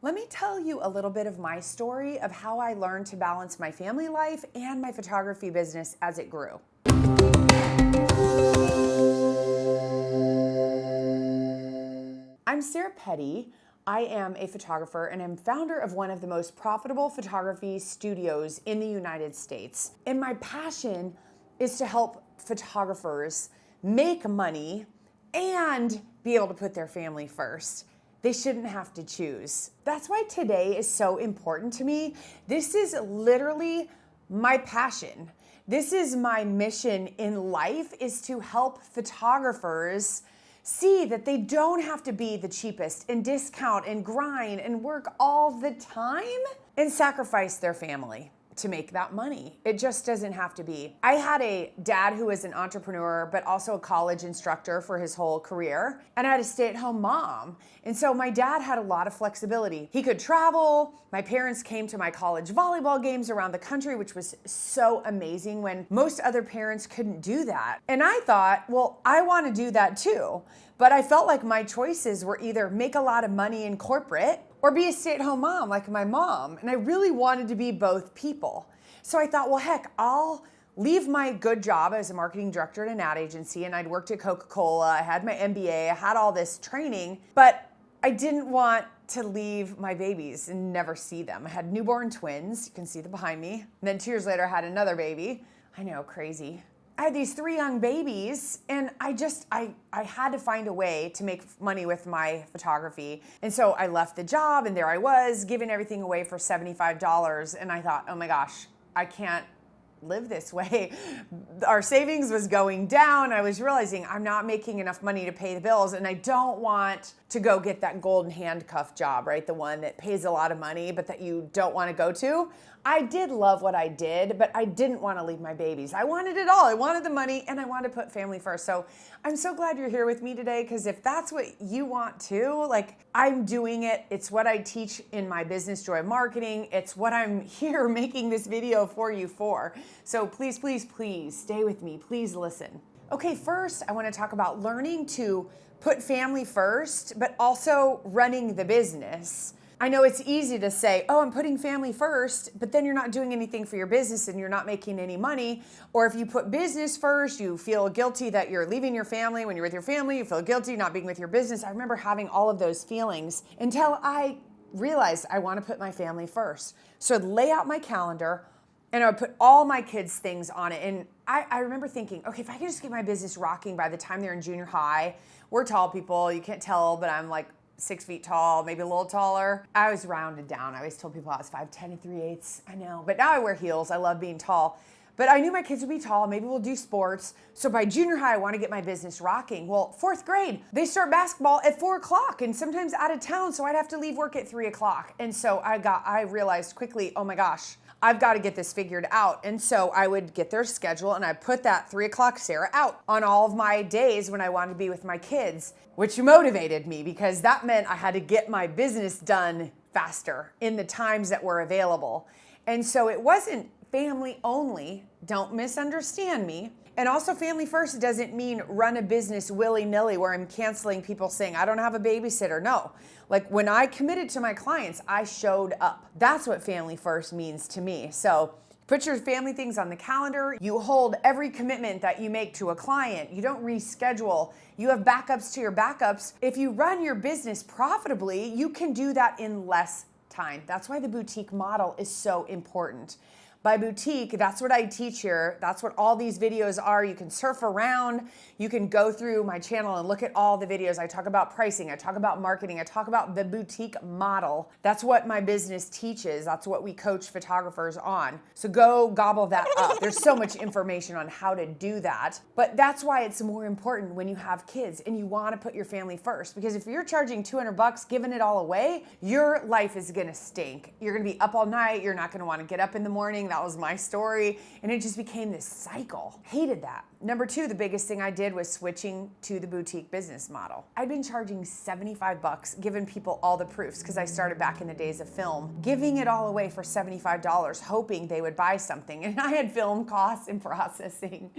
Let me tell you a little bit of my story of how I learned to balance my family life and my photography business as it grew. I'm Sarah Petty. I am a photographer and I'm founder of one of the most profitable photography studios in the United States. And my passion is to help photographers make money and be able to put their family first. They shouldn't have to choose. That's why today is so important to me. This is literally my passion. This is my mission in life, is to help photographers see that they don't have to be the cheapest and discount and grind and work all the time and sacrifice their family to make that money. It just doesn't have to be. I had a dad who was an entrepreneur, but also a college instructor for his whole career. And I had a stay-at-home mom. And so my dad had a lot of flexibility. He could travel. My parents came to my college volleyball games around the country, which was so amazing when most other parents couldn't do that. And I thought, well, I want to do that too. But I felt like my choices were either make a lot of money in corporate or be a stay-at-home mom like my mom. And I really wanted to be both people. So I thought, well, heck, I'll leave my good job as a marketing director at an ad agency, and I'd worked at Coca-Cola, I had my MBA, I had all this training, but I didn't want to leave my babies and never see them. I had newborn twins, you can see them behind me. And then 2 years later, I had another baby. I know, crazy. I had these 3 young babies, and I had to find a way to make money with my photography. And so I left the job, and there I was giving everything away for $75. And I thought, oh my gosh, I can't live this way. Our savings was going down. I was realizing I'm not making enough money to pay the bills, and I don't want to go get that golden handcuff job, right? The one that pays a lot of money, but that you don't want to go to. I did love what I did, but I didn't want to leave my babies. I wanted it all. I wanted the money, and I wanted to put family first. So I'm so glad you're here with me today, because if that's what you want too, like, I'm doing it. It's what I teach in my Business Joy Marketing. It's what I'm here making this video for you for. So please, please, please stay with me. Please listen. Okay, first, I want to talk about learning to put family first, but also running the business. I know it's easy to say, oh, I'm putting family first, but then you're not doing anything for your business and you're not making any money. Or if you put business first, you feel guilty that you're leaving your family. When you're with your family, you feel guilty not being with your business. I remember having all of those feelings until I realized I want to put my family first. So I'd lay out my calendar and I would put all my kids' things on it. And I remember thinking, okay, if I can just get my business rocking by the time they're in junior high, we're tall people, you can't tell, but I'm like 6 feet tall, maybe a little taller. I was rounded down. I always told people I was 5'10" and 3/8. I know, but now I wear heels. I love being tall. But I knew my kids would be tall. Maybe we'll do sports. So by junior high, I want to get my business rocking. Well, 4th grade, they start basketball at 4 o'clock and sometimes out of town. So I'd have to leave work at 3 o'clock. And so I realized quickly, oh my gosh, I've got to get this figured out. And so I would get their schedule and I put that 3 o'clock Sarah out on all of my days when I wanted to be with my kids, which motivated me because that meant I had to get my business done faster in the times that were available. And so it wasn't family only, don't misunderstand me. And also family first doesn't mean run a business willy-nilly where I'm canceling people saying, I don't have a babysitter. No, like when I committed to my clients, I showed up. That's what family first means to me. So put your family things on the calendar. You hold every commitment that you make to a client. You don't reschedule. You have backups to your backups. If you run your business profitably, you can do that in less time. That's why the boutique model is so important. By boutique, that's what I teach here. That's what all these videos are. You can surf around. You can go through my channel and look at all the videos. I talk about pricing. I talk about marketing. I talk about the boutique model. That's what my business teaches. That's what we coach photographers on. So go gobble that up. There's so much information on how to do that. But that's why it's more important when you have kids and you want to put your family first. Because if you're charging $200, giving it all away, your life is going to stink. You're going to be up all night. You're not going to want to get up in the morning. That was my story. And it just became this cycle. Hated that. Number 2, the biggest thing I did was switching to the boutique business model. I'd been charging $75, giving people all the proofs because I started back in the days of film, giving it all away for $75, hoping they would buy something. And I had film costs and processing.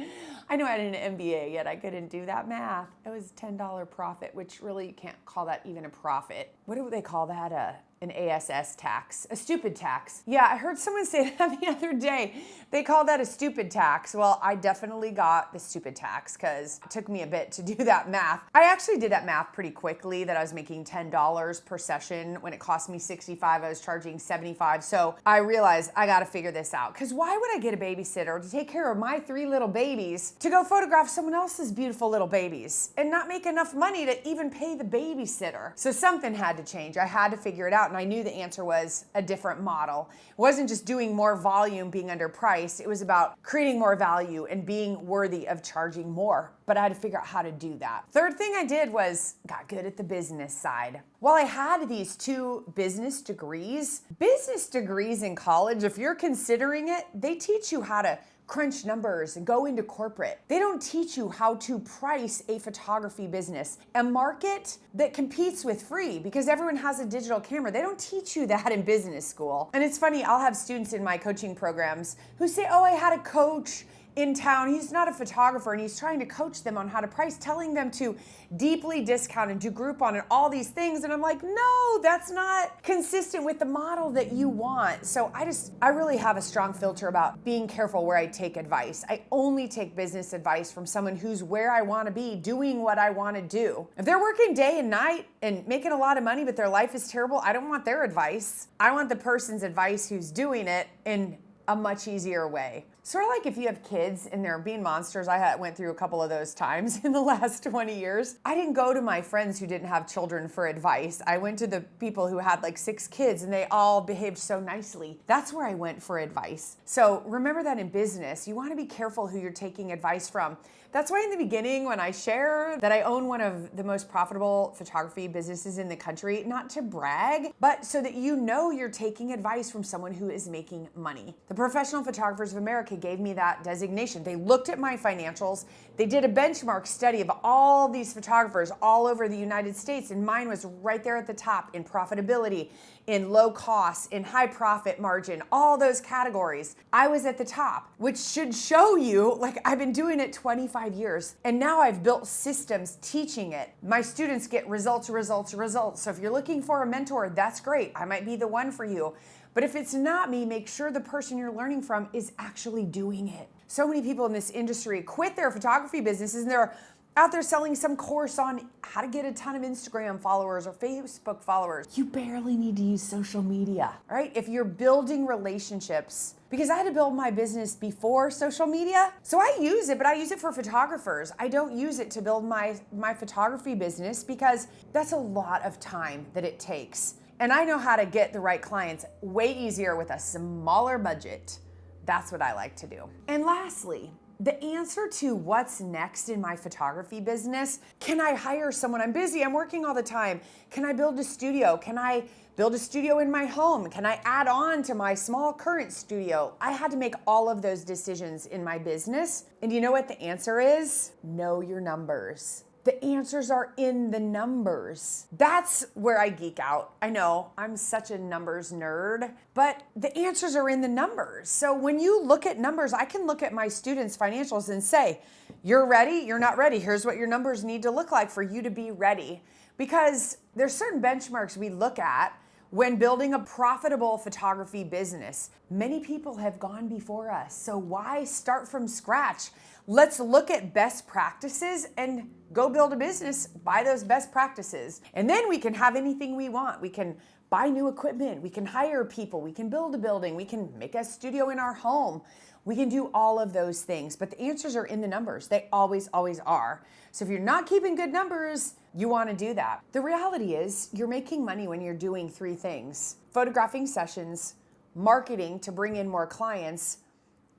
I know I had an MBA, yet I couldn't do that math. It was $10 profit, which really you can't call that even a profit. What do they call that? An ASS tax, a stupid tax. Yeah, I heard someone say that the other day. They call that a stupid tax. Well, I definitely got the stupid tax because it took me a bit to do that math. I actually did that math pretty quickly, that I was making $10 per session. When it cost me $65, I was charging $75. So I realized I gotta figure this out, because why would I get a babysitter to take care of my 3 little babies to go photograph someone else's beautiful little babies and not make enough money to even pay the babysitter? So something had to change. I had to figure it out. And I knew the answer was a different model. It wasn't just doing more volume, being underpriced. It was about creating more value and being worthy of charging more. But I had to figure out how to do that. Third thing I did was got good at the business side. While I had these 2 business degrees in college, if you're considering it, they teach you how to crunch numbers and go into corporate. They don't teach you how to price a photography business, a market that competes with free, because everyone has a digital camera. They don't teach you that in business school. And it's funny, I'll have students in my coaching programs who say, oh, I had a coach in town. He's not a photographer and he's trying to coach them on how to price, telling them to deeply discount and do Groupon and all these things. And I'm like, no, that's not consistent with the model that you want. So I really have a strong filter about being careful where I take advice. I only take business advice from someone who's where I want to be, doing what I want to do. If they're working day and night and making a lot of money, but their life is terrible, I don't want their advice. I want the person's advice who's doing it in a much easier way. Sort of like if you have kids and they're being monsters. I went through a couple of those times in the last 20 years. I didn't go to my friends who didn't have children for advice. I went to the people who had like 6 kids and they all behaved so nicely. That's where I went for advice. So remember that in business, you want to be careful who you're taking advice from. That's why in the beginning, when I share that I own one of the most profitable photography businesses in the country, not to brag, but so that you know you're taking advice from someone who is making money. The Professional Photographers of America gave me that designation. They looked at my financials. They did a benchmark study of all these photographers all over the United States, and mine was right there at the top in profitability, in low cost, in high profit margin, all those categories. I was at the top, which should show you, like, I've been doing it 25 years, and now I've built systems teaching it. My students get results. So if you're looking for a mentor, that's great. I might be the one for you. But if it's not me, make sure the person you're learning from is actually doing it. So many people in this industry quit their photography businesses and they're out there selling some course on how to get a ton of Instagram followers or Facebook followers. You barely need to use social media, right? If you're building relationships, because I had to build my business before social media. So I use it, but I use it for photographers. I don't use it to build my photography business because that's a lot of time that it takes. And I know how to get the right clients way easier with a smaller budget. That's what I like to do. And lastly, the answer to what's next in my photography business, can I hire someone? I'm busy, I'm working all the time. Can I build a studio? Can I build a studio in my home? Can I add on to my small current studio? I had to make all of those decisions in my business. And you know what the answer is? Know your numbers. The answers are in the numbers. That's where I geek out. I know, I'm such a numbers nerd, but the answers are in the numbers. So when you look at numbers, I can look at my students' financials and say, you're ready, you're not ready. Here's what your numbers need to look like for you to be ready. Because there's certain benchmarks we look at when building a profitable photography business. Many people have gone before us, so why start from scratch? Let's look at best practices and go build a business by those best practices. And then we can have anything we want. We can buy new equipment, we can hire people, we can build a building, we can make a studio in our home. We can do all of those things, but the answers are in the numbers. They always, always are. So if you're not keeping good numbers, you want to do that. The reality is you're making money when you're doing 3 things: photographing sessions, marketing to bring in more clients,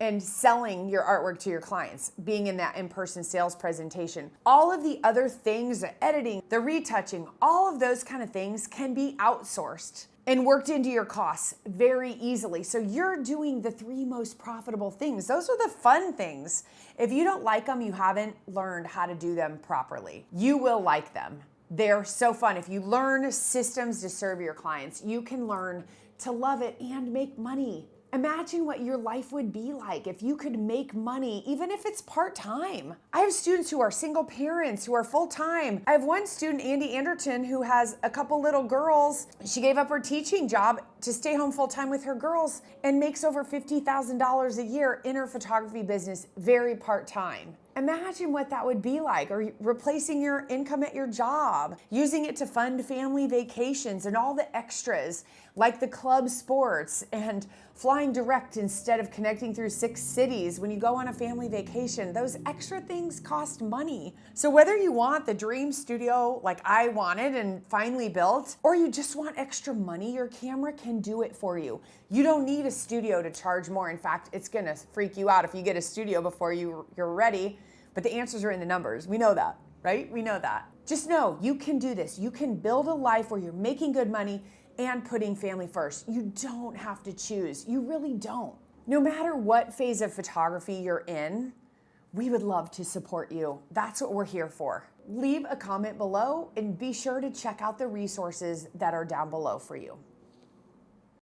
and selling your artwork to your clients, being in that in-person sales presentation. All of the other things, the editing, the retouching, all of those kind of things can be outsourced and worked into your costs very easily. So you're doing the 3 most profitable things. Those are the fun things. If you don't like them, you haven't learned how to do them properly. You will like them. They're so fun. If you learn systems to serve your clients, you can learn to love it and make money Imagine what your life would be like if you could make money, even if it's part-time. I have students who are single parents, who are full-time. I have one student, Andy Anderton, who has a couple little girls. She gave up her teaching job to stay home full-time with her girls and makes over $50,000 a year in her photography business, very part-time. Imagine what that would be like, or replacing your income at your job, using it to fund family vacations and all the extras, like the club sports and flying direct instead of connecting through 6 cities when you go on a family vacation. Those extra things cost money. So whether you want the dream studio like I wanted and finally built, or you just want extra money, your camera can do it for you. You don't need a studio to charge more. In fact, it's gonna freak you out if you get a studio before you're ready. But the answers are in the numbers. We know that, right? We know that. Just know you can do this. You can build a life where you're making good money and putting family first. You don't have to choose. You really don't. No matter what phase of photography you're in, we would love to support you. That's what we're here for. Leave a comment below and be sure to check out the resources that are down below for you.